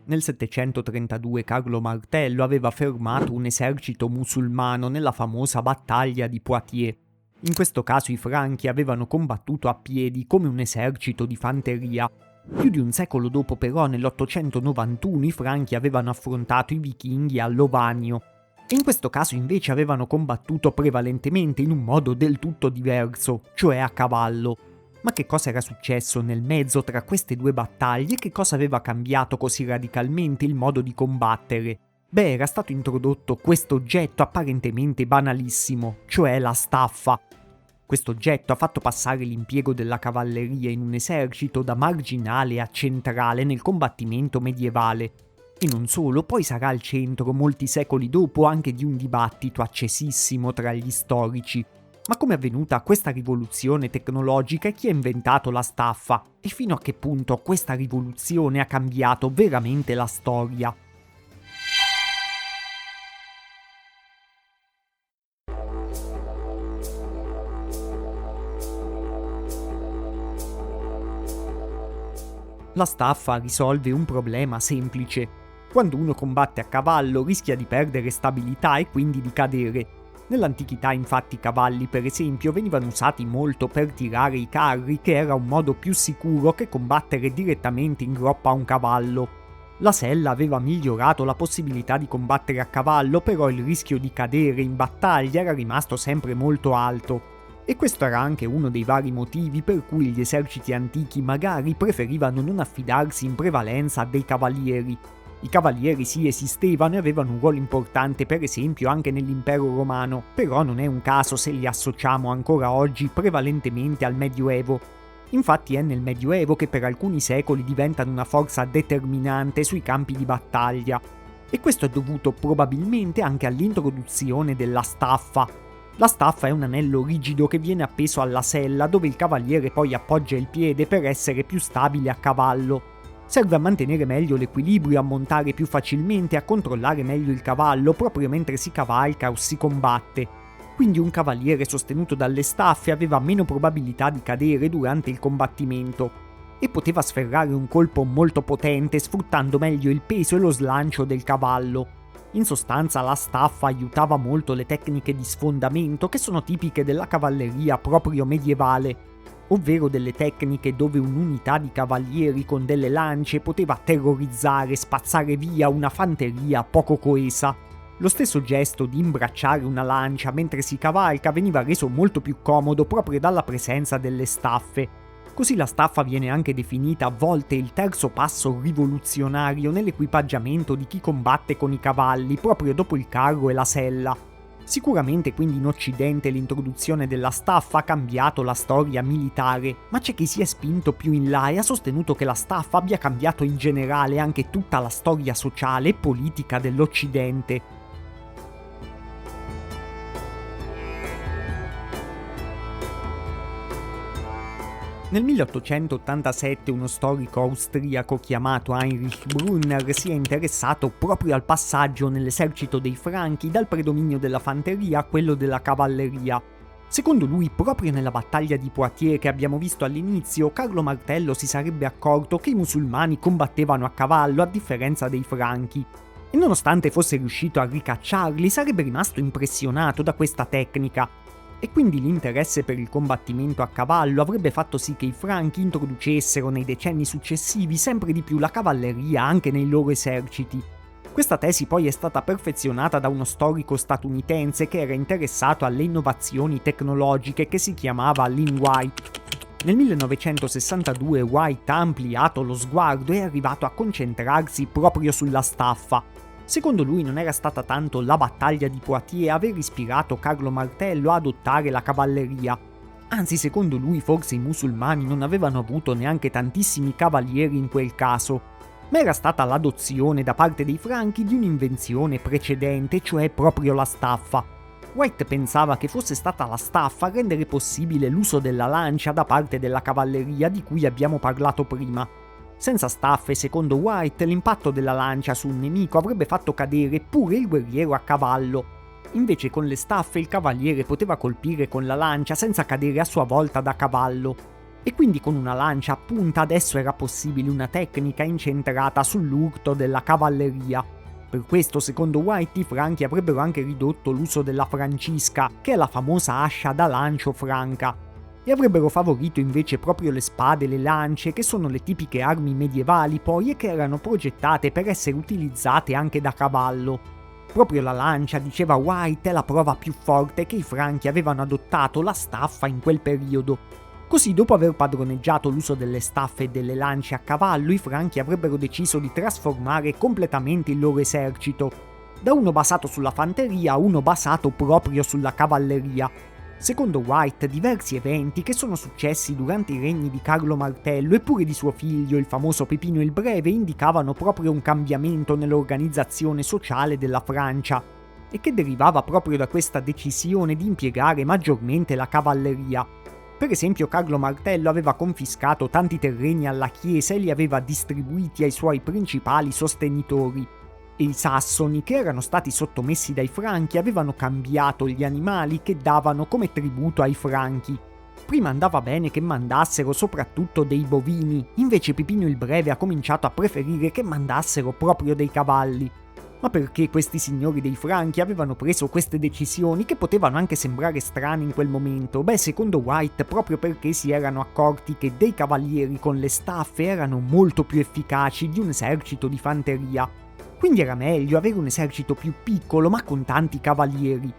Nel 732 Carlo Martello aveva fermato un esercito musulmano nella famosa battaglia di Poitiers. In questo caso i Franchi avevano combattuto a piedi come un esercito di fanteria. Più di un secolo dopo però, nell'891, i Franchi avevano affrontato i Vichinghi a Lovanio. E in questo caso invece avevano combattuto prevalentemente in un modo del tutto diverso, cioè a cavallo. Ma che cosa era successo nel mezzo tra queste due battaglie e che cosa aveva cambiato così radicalmente il modo di combattere? Beh, era stato introdotto questo oggetto apparentemente banalissimo, cioè la staffa. Questo oggetto ha fatto passare l'impiego della cavalleria in un esercito da marginale a centrale nel combattimento medievale. E non solo, poi sarà al centro, molti secoli dopo, anche di un dibattito accesissimo tra gli storici. Ma come è avvenuta questa rivoluzione tecnologica e chi ha inventato la staffa? E fino a che punto questa rivoluzione ha cambiato veramente la storia? La staffa risolve un problema semplice. Quando uno combatte a cavallo rischia di perdere stabilità e quindi di cadere. Nell'antichità infatti i cavalli per esempio venivano usati molto per tirare i carri, che era un modo più sicuro che combattere direttamente in groppa a un cavallo. La sella aveva migliorato la possibilità di combattere a cavallo, però il rischio di cadere in battaglia era rimasto sempre molto alto. E questo era anche uno dei vari motivi per cui gli eserciti antichi magari preferivano non affidarsi in prevalenza a dei cavalieri. I cavalieri sì esistevano e avevano un ruolo importante per esempio anche nell'impero romano, però non è un caso se li associamo ancora oggi prevalentemente al Medioevo. Infatti è nel Medioevo che per alcuni secoli diventano una forza determinante sui campi di battaglia. E questo è dovuto probabilmente anche all'introduzione della staffa. La staffa è un anello rigido che viene appeso alla sella dove il cavaliere poi appoggia il piede per essere più stabile a cavallo. Serve a mantenere meglio l'equilibrio, a montare più facilmente, a controllare meglio il cavallo proprio mentre si cavalca o si combatte. Quindi un cavaliere sostenuto dalle staffe aveva meno probabilità di cadere durante il combattimento e poteva sferrare un colpo molto potente sfruttando meglio il peso e lo slancio del cavallo. In sostanza la staffa aiutava molto le tecniche di sfondamento che sono tipiche della cavalleria proprio medievale, ovvero delle tecniche dove un'unità di cavalieri con delle lance poteva terrorizzare e spazzare via una fanteria poco coesa. Lo stesso gesto di imbracciare una lancia mentre si cavalca veniva reso molto più comodo proprio dalla presenza delle staffe. Così la staffa viene anche definita a volte il terzo passo rivoluzionario nell'equipaggiamento di chi combatte con i cavalli proprio dopo il carro e la sella. Sicuramente quindi in Occidente l'introduzione della staffa ha cambiato la storia militare, ma c'è chi si è spinto più in là e ha sostenuto che la staffa abbia cambiato in generale anche tutta la storia sociale e politica dell'Occidente. Nel 1887 uno storico austriaco chiamato Heinrich Brunner si è interessato proprio al passaggio nell'esercito dei Franchi dal predominio della fanteria a quello della cavalleria. Secondo lui, proprio nella battaglia di Poitiers che abbiamo visto all'inizio, Carlo Martello si sarebbe accorto che i musulmani combattevano a cavallo a differenza dei Franchi. E nonostante fosse riuscito a ricacciarli, sarebbe rimasto impressionato da questa tecnica. E quindi l'interesse per il combattimento a cavallo avrebbe fatto sì che i Franchi introducessero nei decenni successivi sempre di più la cavalleria anche nei loro eserciti. Questa tesi poi è stata perfezionata da uno storico statunitense che era interessato alle innovazioni tecnologiche che si chiamava Lynn White. Nel 1962 White ha ampliato lo sguardo e è arrivato a concentrarsi proprio sulla staffa. Secondo lui non era stata tanto la battaglia di Poitiers a aver ispirato Carlo Martello a adottare la cavalleria. Anzi, secondo lui forse i musulmani non avevano avuto neanche tantissimi cavalieri in quel caso, ma era stata l'adozione da parte dei Franchi di un'invenzione precedente, cioè proprio la staffa. White pensava che fosse stata la staffa a rendere possibile l'uso della lancia da parte della cavalleria di cui abbiamo parlato prima. Senza staffe, secondo White, l'impatto della lancia su un nemico avrebbe fatto cadere pure il guerriero a cavallo. Invece con le staffe il cavaliere poteva colpire con la lancia senza cadere a sua volta da cavallo. E quindi con una lancia a punta adesso era possibile una tecnica incentrata sull'urto della cavalleria. Per questo, secondo White, i Franchi avrebbero anche ridotto l'uso della francisca, che è la famosa ascia da lancio franca, e avrebbero favorito invece proprio le spade e le lance, che sono le tipiche armi medievali poi e che erano progettate per essere utilizzate anche da cavallo. Proprio la lancia, diceva White, è la prova più forte che i Franchi avevano adottato la staffa in quel periodo. Così, dopo aver padroneggiato l'uso delle staffe e delle lance a cavallo, i Franchi avrebbero deciso di trasformare completamente il loro esercito, da uno basato sulla fanteria a uno basato proprio sulla cavalleria. Secondo White, diversi eventi che sono successi durante i regni di Carlo Martello e pure di suo figlio, il famoso Pipino il Breve, indicavano proprio un cambiamento nell'organizzazione sociale della Francia, e che derivava proprio da questa decisione di impiegare maggiormente la cavalleria. Per esempio, Carlo Martello aveva confiscato tanti terreni alla Chiesa e li aveva distribuiti ai suoi principali sostenitori. E i Sassoni, che erano stati sottomessi dai Franchi, avevano cambiato gli animali che davano come tributo ai Franchi. Prima andava bene che mandassero soprattutto dei bovini, invece Pipino il Breve ha cominciato a preferire che mandassero proprio dei cavalli. Ma perché questi signori dei Franchi avevano preso queste decisioni che potevano anche sembrare strane in quel momento? Beh, secondo White, proprio perché si erano accorti che dei cavalieri con le staffe erano molto più efficaci di un esercito di fanteria. Quindi era meglio avere un esercito più piccolo ma con tanti cavalieri.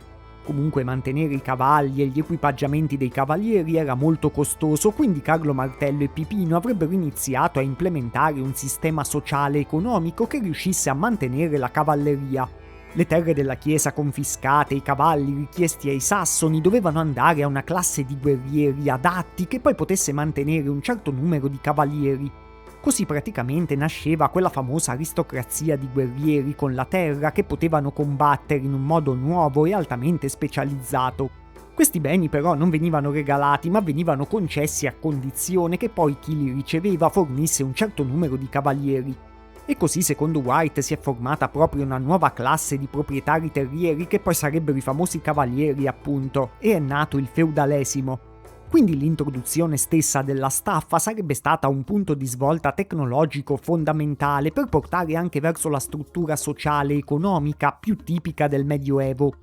Comunque mantenere i cavalli e gli equipaggiamenti dei cavalieri era molto costoso, quindi Carlo Martello e Pipino avrebbero iniziato a implementare un sistema sociale e economico che riuscisse a mantenere la cavalleria. Le terre della Chiesa confiscate e i cavalli richiesti ai Sassoni dovevano andare a una classe di guerrieri adatti che poi potesse mantenere un certo numero di cavalieri. Così praticamente nasceva quella famosa aristocrazia di guerrieri con la terra che potevano combattere in un modo nuovo e altamente specializzato. Questi beni però non venivano regalati, ma venivano concessi a condizione che poi chi li riceveva fornisse un certo numero di cavalieri. E così, secondo White, si è formata proprio una nuova classe di proprietari terrieri che poi sarebbero i famosi cavalieri, appunto, e è nato il feudalesimo. Quindi l'introduzione stessa della staffa sarebbe stata un punto di svolta tecnologico fondamentale per portare anche verso la struttura sociale e economica più tipica del Medioevo.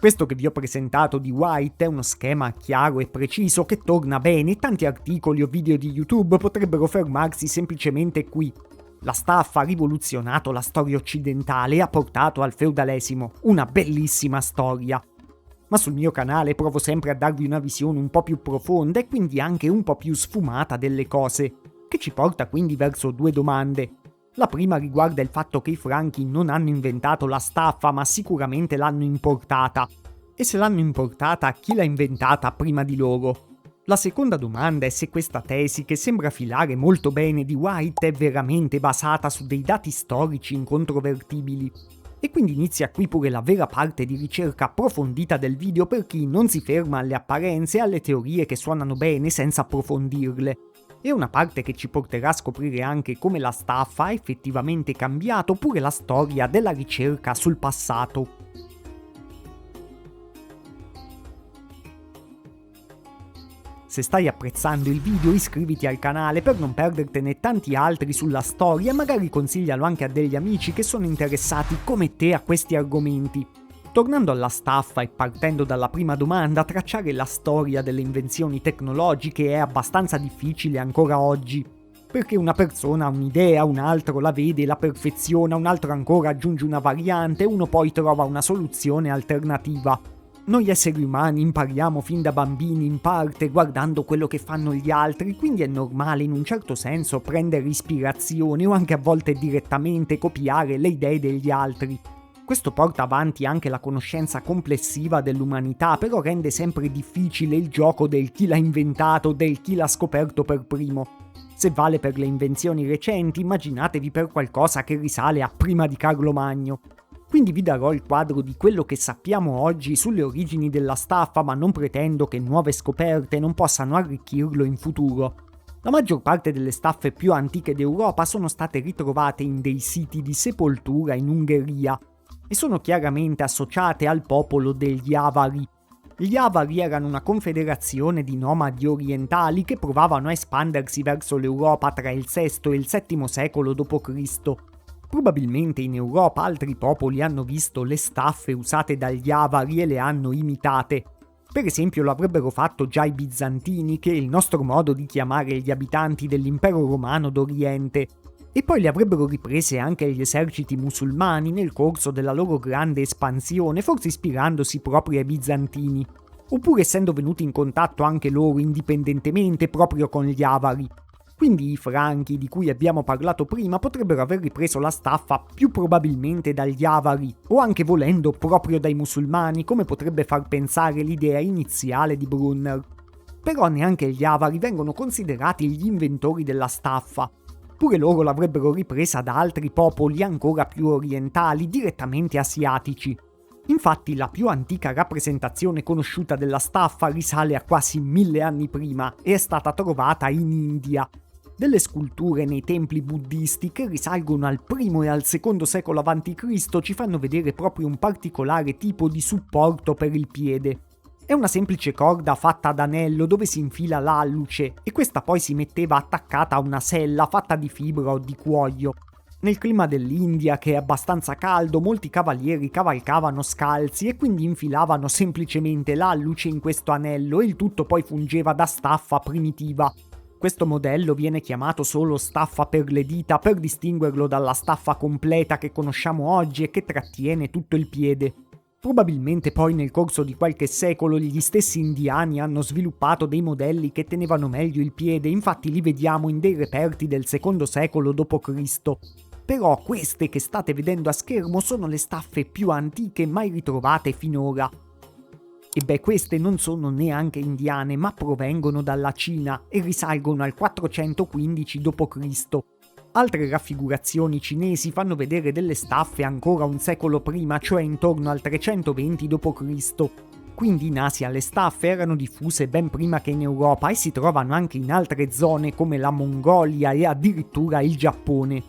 Questo che vi ho presentato di White è uno schema chiaro e preciso che torna bene e tanti articoli o video di YouTube potrebbero fermarsi semplicemente qui. La staffa ha rivoluzionato la storia occidentale e ha portato al feudalesimo, una bellissima storia. Ma sul mio canale provo sempre a darvi una visione un po' più profonda e quindi anche un po' più sfumata delle cose, che ci porta quindi verso due domande. La prima riguarda il fatto che i Franchi non hanno inventato la staffa, ma sicuramente l'hanno importata. E se l'hanno importata, chi l'ha inventata prima di loro? La seconda domanda è se questa tesi, che sembra filare molto bene di White, è veramente basata su dei dati storici incontrovertibili. E quindi inizia qui pure la vera parte di ricerca approfondita del video per chi non si ferma alle apparenze e alle teorie che suonano bene senza approfondirle. È una parte che ci porterà a scoprire anche come la staffa ha effettivamente cambiato pure la storia della ricerca sul passato. Se stai apprezzando il video, iscriviti al canale per non perdertene tanti altri sulla storia e magari consiglialo anche a degli amici che sono interessati come te a questi argomenti. Tornando alla staffa e partendo dalla prima domanda, tracciare la storia delle invenzioni tecnologiche è abbastanza difficile ancora oggi. Perché una persona ha un'idea, un altro la vede e la perfeziona, un altro ancora aggiunge una variante, uno poi trova una soluzione alternativa. Noi esseri umani impariamo fin da bambini in parte guardando quello che fanno gli altri, quindi è normale in un certo senso prendere ispirazione o anche a volte direttamente copiare le idee degli altri. Questo porta avanti anche la conoscenza complessiva dell'umanità, però rende sempre difficile il gioco del chi l'ha inventato, del chi l'ha scoperto per primo. Se vale per le invenzioni recenti, immaginatevi per qualcosa che risale a prima di Carlo Magno. Quindi vi darò il quadro di quello che sappiamo oggi sulle origini della staffa, ma non pretendo che nuove scoperte non possano arricchirlo in futuro. La maggior parte delle staffe più antiche d'Europa sono state ritrovate in dei siti di sepoltura in Ungheria. e sono chiaramente associate al popolo degli Avari. Gli Avari erano una confederazione di nomadi orientali che provavano a espandersi verso l'Europa tra il VI e il VII secolo d.C. Probabilmente in Europa altri popoli hanno visto le staffe usate dagli Avari e le hanno imitate. Per esempio lo avrebbero fatto già i bizantini, che è il nostro modo di chiamare gli abitanti dell'impero romano d'Oriente, e poi le avrebbero riprese anche gli eserciti musulmani nel corso della loro grande espansione, forse ispirandosi proprio ai bizantini, oppure essendo venuti in contatto anche loro indipendentemente proprio con gli Avari. Quindi i Franchi, di cui abbiamo parlato prima, potrebbero aver ripreso la staffa più probabilmente dagli Avari, o anche volendo proprio dai musulmani, come potrebbe far pensare l'idea iniziale di Brunner. Però neanche gli Avari vengono considerati gli inventori della staffa. Pure loro l'avrebbero ripresa da altri popoli ancora più orientali, direttamente asiatici. Infatti la più antica rappresentazione conosciuta della staffa risale a quasi 1000 anni prima e è stata trovata in India. Delle sculture nei templi buddisti che risalgono al I e al II secolo a.C. ci fanno vedere proprio un particolare tipo di supporto per il piede. È una semplice corda fatta ad anello dove si infila l'alluce e questa poi si metteva attaccata a una sella fatta di fibra o di cuoio. Nel clima dell'India, che è abbastanza caldo, molti cavalieri cavalcavano scalzi e quindi infilavano semplicemente l'alluce in questo anello e il tutto poi fungeva da staffa primitiva. Questo modello viene chiamato solo staffa per le dita per distinguerlo dalla staffa completa che conosciamo oggi e che trattiene tutto il piede. Probabilmente poi nel corso di qualche secolo gli stessi indiani hanno sviluppato dei modelli che tenevano meglio il piede, infatti li vediamo in dei reperti del II secolo d.C. Però queste che state vedendo a schermo sono le staffe più antiche mai ritrovate finora. E beh, queste non sono neanche indiane, ma provengono dalla Cina e risalgono al 415 d.C. Altre raffigurazioni cinesi fanno vedere delle staffe ancora un secolo prima, cioè intorno al 320 d.C. Quindi in Asia le staffe erano diffuse ben prima che in Europa e si trovano anche in altre zone come la Mongolia e addirittura il Giappone.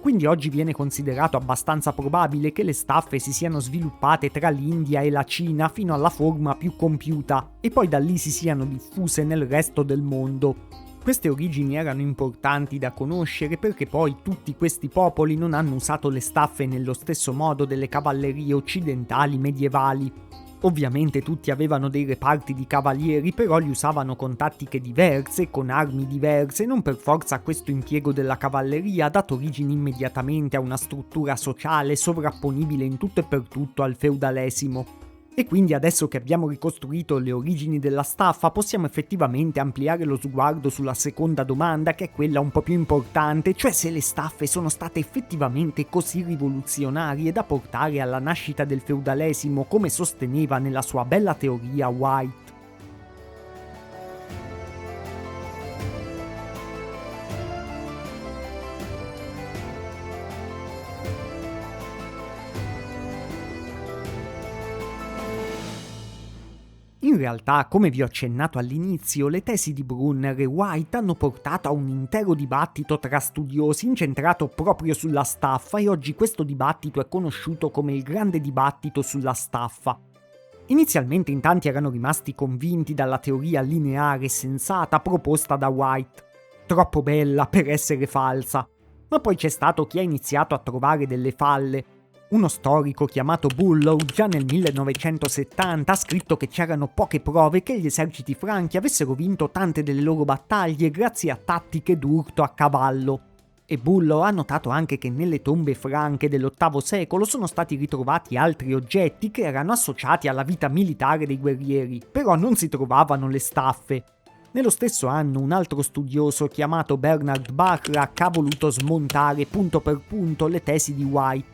Quindi oggi viene considerato abbastanza probabile che le staffe si siano sviluppate tra l'India e la Cina fino alla forma più compiuta e poi da lì si siano diffuse nel resto del mondo. Queste origini erano importanti da conoscere perché poi tutti questi popoli non hanno usato le staffe nello stesso modo delle cavallerie occidentali medievali. Ovviamente tutti avevano dei reparti di cavalieri, però li usavano con tattiche diverse, con armi diverse, non per forza questo impiego della cavalleria ha dato origine immediatamente a una struttura sociale sovrapponibile in tutto e per tutto al feudalesimo. E quindi adesso che abbiamo ricostruito le origini della staffa possiamo effettivamente ampliare lo sguardo sulla seconda domanda, che è quella un po' più importante, cioè se le staffe sono state effettivamente così rivoluzionarie da portare alla nascita del feudalesimo come sosteneva nella sua bella teoria White. In realtà, come vi ho accennato all'inizio, le tesi di Brunner e White hanno portato a un intero dibattito tra studiosi incentrato proprio sulla staffa e oggi questo dibattito è conosciuto come il grande dibattito sulla staffa. Inizialmente in tanti erano rimasti convinti dalla teoria lineare e sensata proposta da White, troppo bella per essere falsa, ma poi c'è stato chi ha iniziato a trovare delle falle. Uno storico chiamato Bullough già nel 1970 ha scritto che c'erano poche prove che gli eserciti franchi avessero vinto tante delle loro battaglie grazie a tattiche d'urto a cavallo. E Bullough ha notato anche che nelle tombe franche dell'VIII secolo sono stati ritrovati altri oggetti che erano associati alla vita militare dei guerrieri, però non si trovavano le staffe. Nello stesso anno un altro studioso chiamato Bernard Bachrach ha voluto smontare punto per punto le tesi di White.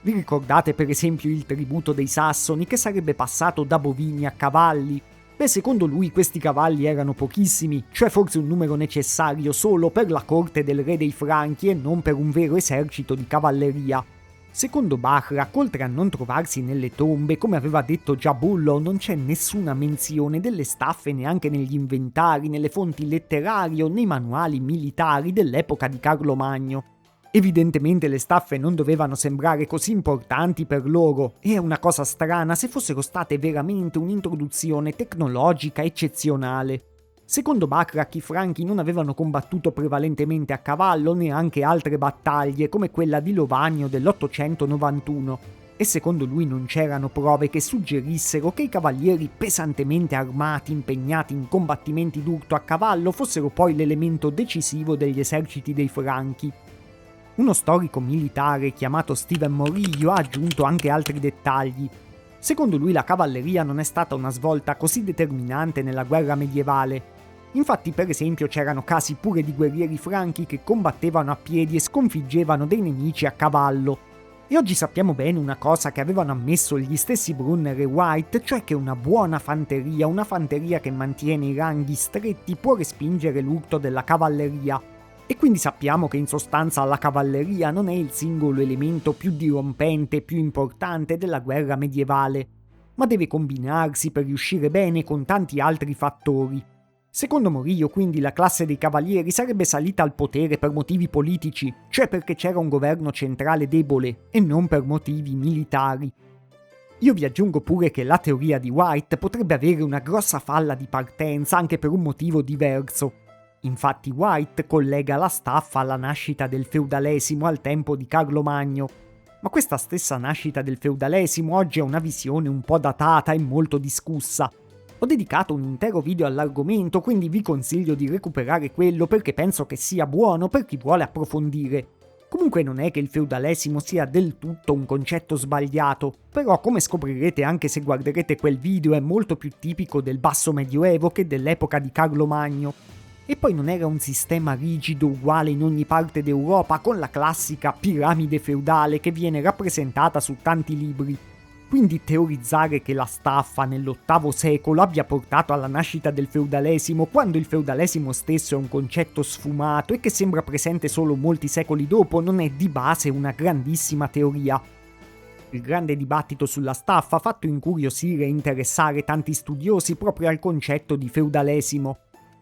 Vi ricordate per esempio il tributo dei Sassoni che sarebbe passato da bovini a cavalli? Beh, secondo lui questi cavalli erano pochissimi, cioè forse un numero necessario solo per la corte del re dei Franchi e non per un vero esercito di cavalleria. Secondo Bachrach, oltre a non trovarsi nelle tombe, come aveva detto già Bullough, non c'è nessuna menzione delle staffe neanche negli inventari, nelle fonti letterarie o nei manuali militari dell'epoca di Carlo Magno. Evidentemente le staffe non dovevano sembrare così importanti per loro, e è una cosa strana se fossero state veramente un'introduzione tecnologica eccezionale. Secondo Bachrach i Franchi non avevano combattuto prevalentemente a cavallo neanche altre battaglie come quella di Lovagno dell'891, e secondo lui non c'erano prove che suggerissero che i cavalieri pesantemente armati impegnati in combattimenti d'urto a cavallo fossero poi l'elemento decisivo degli eserciti dei Franchi. Uno storico militare chiamato Steven Morillo ha aggiunto anche altri dettagli. Secondo lui la cavalleria non è stata una svolta così determinante nella guerra medievale. Infatti, per esempio, c'erano casi pure di guerrieri franchi che combattevano a piedi e sconfiggevano dei nemici a cavallo. E oggi sappiamo bene una cosa che avevano ammesso gli stessi Brunner e White, cioè che una buona fanteria, una fanteria che mantiene i ranghi stretti, può respingere l'urto della cavalleria. E quindi sappiamo che in sostanza la cavalleria non è il singolo elemento più dirompente e più importante della guerra medievale, ma deve combinarsi per riuscire bene con tanti altri fattori. Secondo Morillo, quindi, la classe dei cavalieri sarebbe salita al potere per motivi politici, cioè perché c'era un governo centrale debole, e non per motivi militari. Io vi aggiungo pure che la teoria di White potrebbe avere una grossa falla di partenza anche per un motivo diverso. Infatti White collega la staffa alla nascita del feudalesimo al tempo di Carlo Magno, ma questa stessa nascita del feudalesimo oggi ha una visione un po' datata e molto discussa. Ho dedicato un intero video all'argomento, quindi vi consiglio di recuperare quello perché penso che sia buono per chi vuole approfondire. Comunque non è che il feudalesimo sia del tutto un concetto sbagliato, però come scoprirete anche se guarderete quel video è molto più tipico del basso medioevo che dell'epoca di Carlo Magno. E poi non era un sistema rigido uguale in ogni parte d'Europa con la classica piramide feudale che viene rappresentata su tanti libri. Quindi teorizzare che la staffa nell'VIII secolo abbia portato alla nascita del feudalesimo, quando il feudalesimo stesso è un concetto sfumato e che sembra presente solo molti secoli dopo, non è di base una grandissima teoria. Il grande dibattito sulla staffa ha fatto incuriosire e interessare tanti studiosi proprio al concetto di feudalesimo.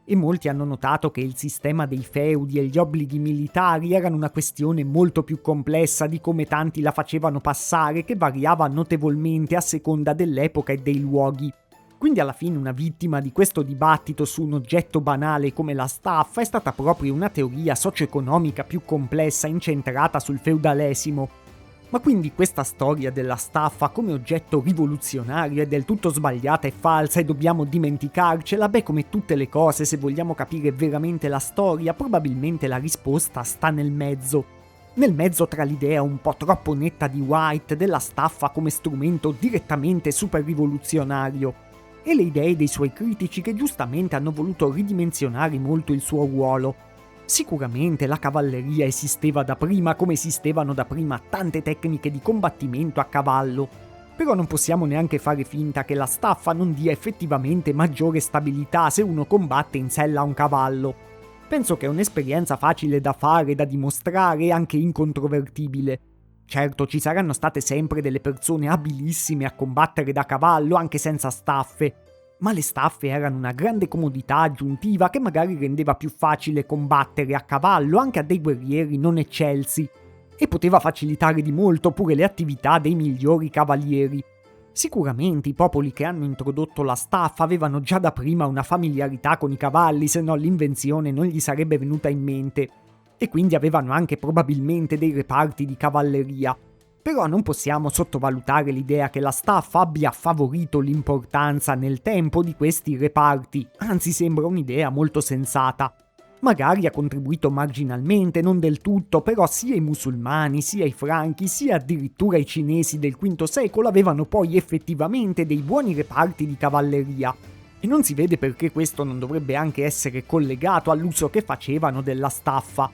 E molti hanno notato che il sistema dei feudi e gli obblighi militari erano una questione molto più complessa di come tanti la facevano passare, che variava notevolmente a seconda dell'epoca e dei luoghi. Quindi alla fine una vittima di questo dibattito su un oggetto banale come la staffa è stata proprio una teoria socio-economica più complessa incentrata sul feudalesimo. Ma quindi questa storia della staffa come oggetto rivoluzionario è del tutto sbagliata e falsa e dobbiamo dimenticarcela? Beh, come tutte le cose, se vogliamo capire veramente la storia, probabilmente la risposta sta nel mezzo. Nel mezzo tra l'idea un po' troppo netta di White della staffa come strumento direttamente super rivoluzionario e le idee dei suoi critici che giustamente hanno voluto ridimensionare molto il suo ruolo. Sicuramente la cavalleria esisteva da prima come esistevano da prima tante tecniche di combattimento a cavallo, però non possiamo neanche fare finta che la staffa non dia effettivamente maggiore stabilità se uno combatte in sella a un cavallo. Penso che è un'esperienza facile da fare, da dimostrare e anche incontrovertibile. Certo, ci saranno state sempre delle persone abilissime a combattere da cavallo anche senza staffe, ma le staffe erano una grande comodità aggiuntiva che magari rendeva più facile combattere a cavallo anche a dei guerrieri non eccelsi, e poteva facilitare di molto pure le attività dei migliori cavalieri. Sicuramente i popoli che hanno introdotto la staffa avevano già da prima una familiarità con i cavalli, se no l'invenzione non gli sarebbe venuta in mente, e quindi avevano anche probabilmente dei reparti di cavalleria. Però non possiamo sottovalutare l'idea che la staffa abbia favorito l'importanza nel tempo di questi reparti, anzi sembra un'idea molto sensata. Magari ha contribuito marginalmente, non del tutto, però sia i musulmani, sia i franchi, sia addirittura i cinesi del V secolo avevano poi effettivamente dei buoni reparti di cavalleria. E non si vede perché questo non dovrebbe anche essere collegato all'uso che facevano della staffa.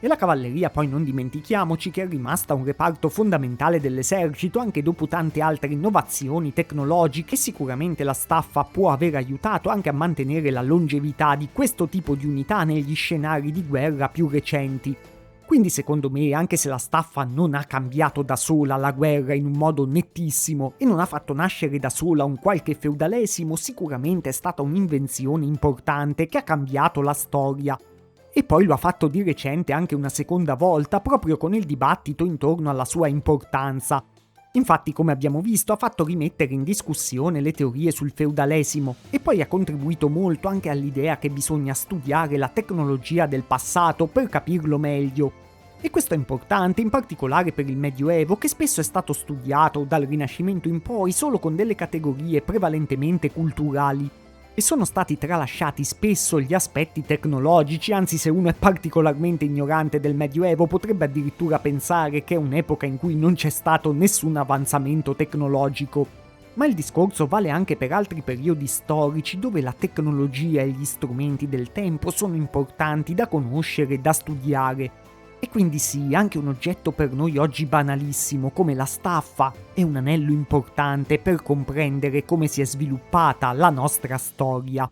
E la cavalleria poi non dimentichiamoci che è rimasta un reparto fondamentale dell'esercito anche dopo tante altre innovazioni tecnologiche. Sicuramente la staffa può aver aiutato anche a mantenere la longevità di questo tipo di unità negli scenari di guerra più recenti. Quindi secondo me, anche se la staffa non ha cambiato da sola la guerra in un modo nettissimo e non ha fatto nascere da sola un qualche feudalesimo, sicuramente è stata un'invenzione importante che ha cambiato la storia. E poi lo ha fatto di recente anche una seconda volta, proprio con il dibattito intorno alla sua importanza. Infatti, come abbiamo visto, ha fatto rimettere in discussione le teorie sul feudalesimo e poi ha contribuito molto anche all'idea che bisogna studiare la tecnologia del passato per capirlo meglio. E questo è importante, in particolare per il Medioevo, che spesso è stato studiato dal Rinascimento in poi solo con delle categorie prevalentemente culturali. E sono stati tralasciati spesso gli aspetti tecnologici, anzi se uno è particolarmente ignorante del Medioevo potrebbe addirittura pensare che è un'epoca in cui non c'è stato nessun avanzamento tecnologico. Ma il discorso vale anche per altri periodi storici dove la tecnologia e gli strumenti del tempo sono importanti da conoscere e da studiare. E quindi sì, anche un oggetto per noi oggi banalissimo come la staffa è un anello importante per comprendere come si è sviluppata la nostra storia.